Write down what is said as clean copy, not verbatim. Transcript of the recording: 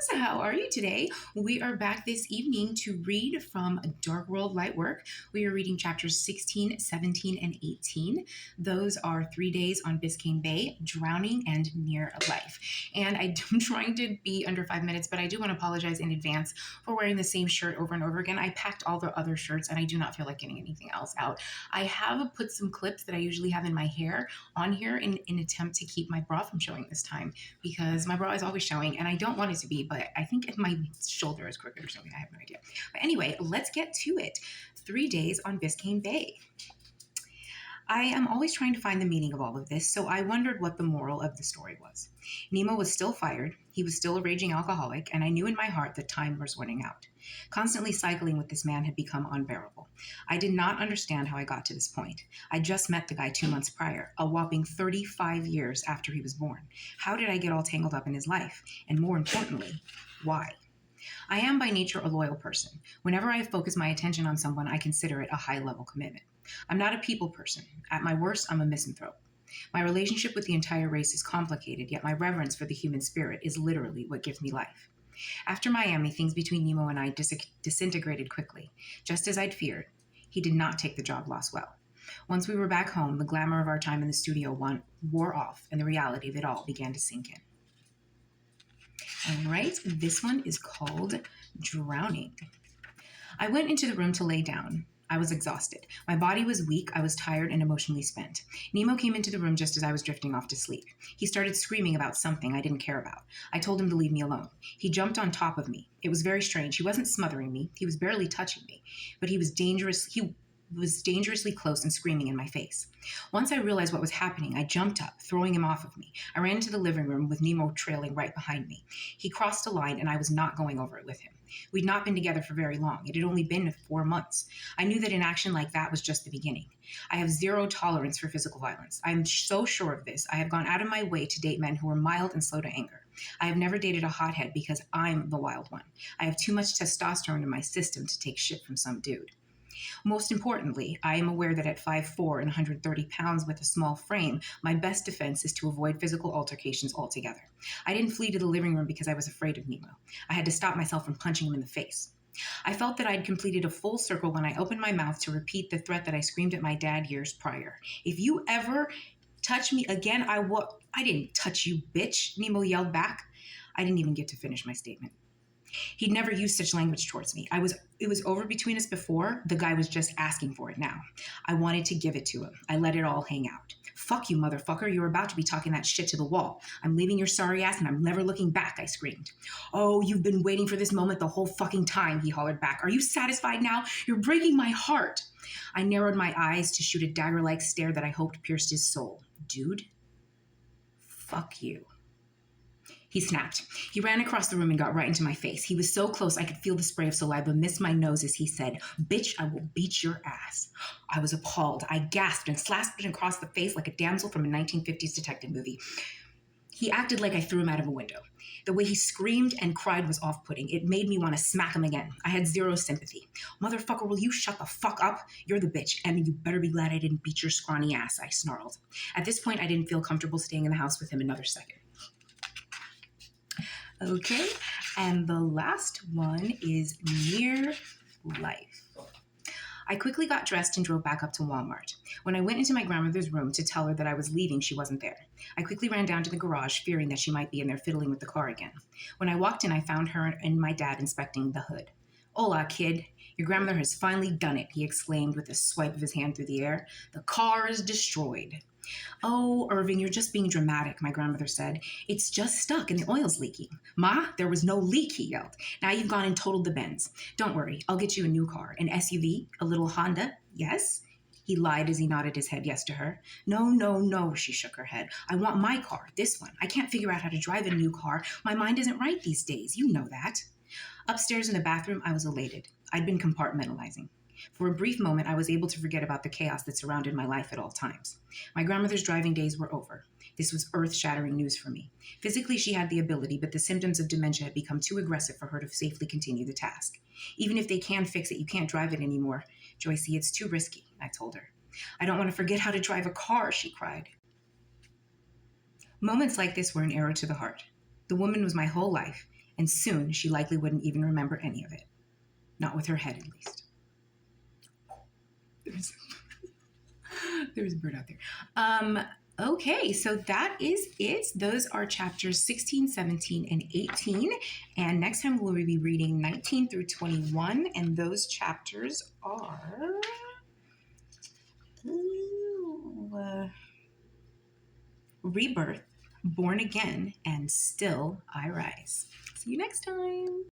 How are you today? We are back this evening to read from Dark World Light Work. We are reading chapters 16, 17, and 18. Those are 3 Days on Biscayne Bay, Drowning, and Near Life. And I'm trying to be under 5 minutes, but I do want to apologize in advance for wearing the same shirt over and over again. I packed all the other shirts and I do not feel like getting anything else out. I have put some clips that I usually have in my hair on here in an attempt to keep my bra from showing this time, because my bra is always showing and I don't want it to be, but I think if my shoulder is crooked or something, I have no idea. But anyway, let's get to it. 3 Days on Biscayne Bay. I am always trying to find the meaning of all of this, so I wondered what the moral of the story was. Nemo was still fired, he was still a raging alcoholic, and I knew in my heart that time was running out. Constantly cycling with this man had become unbearable. I did not understand how I got to this point. I just met the guy 2 months prior, a whopping 35 years after he was born. How did I get all tangled up in his life? And more importantly, why? I am by nature a loyal person. Whenever I focus my attention on someone, I consider it a high-level commitment. I'm not a people person. At my worst, I'm a misanthrope. My relationship with the entire race is complicated, yet my reverence for the human spirit is literally what gives me life. After Miami, things between Nemo and I disintegrated quickly. Just as I'd feared, he did not take the job loss well. Once we were back home, the glamour of our time in the studio wore off, and the reality of it all began to sink in. All right, this one is called Drowning. I went into the room to lay down. I was exhausted. My body was weak, I was tired and emotionally spent. Nemo came into the room just as I was drifting off to sleep. He started screaming about something I didn't care about. I told him to leave me alone. He jumped on top of me. It was very strange. He wasn't smothering me. He was barely touching me. But he was dangerously close and screaming in my face. Once I realized what was happening, I jumped up, throwing him off of me. I ran into the living room with Nemo trailing right behind me. He crossed a line and I was not going over it with him. We'd not been together for very long. It had only been 4 months. I knew that an action like that was just the beginning. I have zero tolerance for physical violence. I am so sure of this. I have gone out of my way to date men who are mild and slow to anger. I have never dated a hothead because I'm the wild one. I have too much testosterone in my system to take shit from some dude. Most importantly, I am aware that at 5'4" and 130 pounds with a small frame, my best defense is to avoid physical altercations altogether. I didn't flee to the living room because I was afraid of Nemo. I had to stop myself from punching him in the face. I felt that I'd completed a full circle when I opened my mouth to repeat the threat that I screamed at my dad years prior. If you ever touch me again, I didn't touch you, bitch, Nemo yelled back. I didn't even get to finish my statement. He'd never used such language towards me. It was over between us before. The guy was just asking for it now. I wanted to give it to him. I let it all hang out. Fuck you, motherfucker. You're about to be talking that shit to the wall. I'm leaving your sorry ass and I'm never looking back, I screamed. Oh, you've been waiting for this moment the whole fucking time, he hollered back. Are you satisfied now? You're breaking my heart. I narrowed my eyes to shoot a dagger-like stare that I hoped pierced his soul. Dude, fuck you. He snapped. He ran across the room and got right into my face. He was so close I could feel the spray of saliva miss my nose as he said, "Bitch, I will beat your ass." I was appalled. I gasped and slapped him across the face like a damsel from a 1950s detective movie. He acted like I threw him out of a window. The way he screamed and cried was off-putting. It made me want to smack him again. I had zero sympathy. Motherfucker, will you shut the fuck up? You're the bitch, and you better be glad I didn't beat your scrawny ass, I snarled. At this point, I didn't feel comfortable staying in the house with him another second. Okay, and the last one is Near Life. I quickly got dressed and drove back up to Walmart. When I went into my grandmother's room to tell her that I was leaving, she wasn't there. I quickly ran down to the garage, fearing that she might be in there fiddling with the car again. When I walked in, I found her and my dad inspecting the hood. "Hola, kid. Your grandmother has finally done it," he exclaimed with a swipe of his hand through the air. "The car is destroyed." "Oh, Irving, you're just being dramatic," my grandmother said. "It's just stuck and the oil's leaking." "Ma, there was no leak," he yelled. "Now you've gone and totaled the Benz. Don't worry, I'll get you a new car. An SUV? A little Honda? Yes?" He lied as he nodded his head yes to her. No, she shook her head. "I want my car, this one. I can't figure out how to drive a new car. My mind isn't right these days. You know that." Upstairs in the bathroom, I was elated. I'd been compartmentalizing. For a brief moment, I was able to forget about the chaos that surrounded my life at all times. My grandmother's driving days were over. This was earth-shattering news for me. Physically, she had the ability, but the symptoms of dementia had become too aggressive for her to safely continue the task. "Even if they can fix it, you can't drive it anymore. Joycey, it's too risky," I told her. "I don't want to forget how to drive a car," she cried. Moments like this were an arrow to the heart. The woman was my whole life, and soon she likely wouldn't even remember any of it. Not with her head, at least. There's a bird out there. Okay, so that is it. Those are chapters 16, 17, and 18. And next time we'll be reading 19 through 21. And those chapters are Rebirth, Born Again, and Still I Rise. See you next time.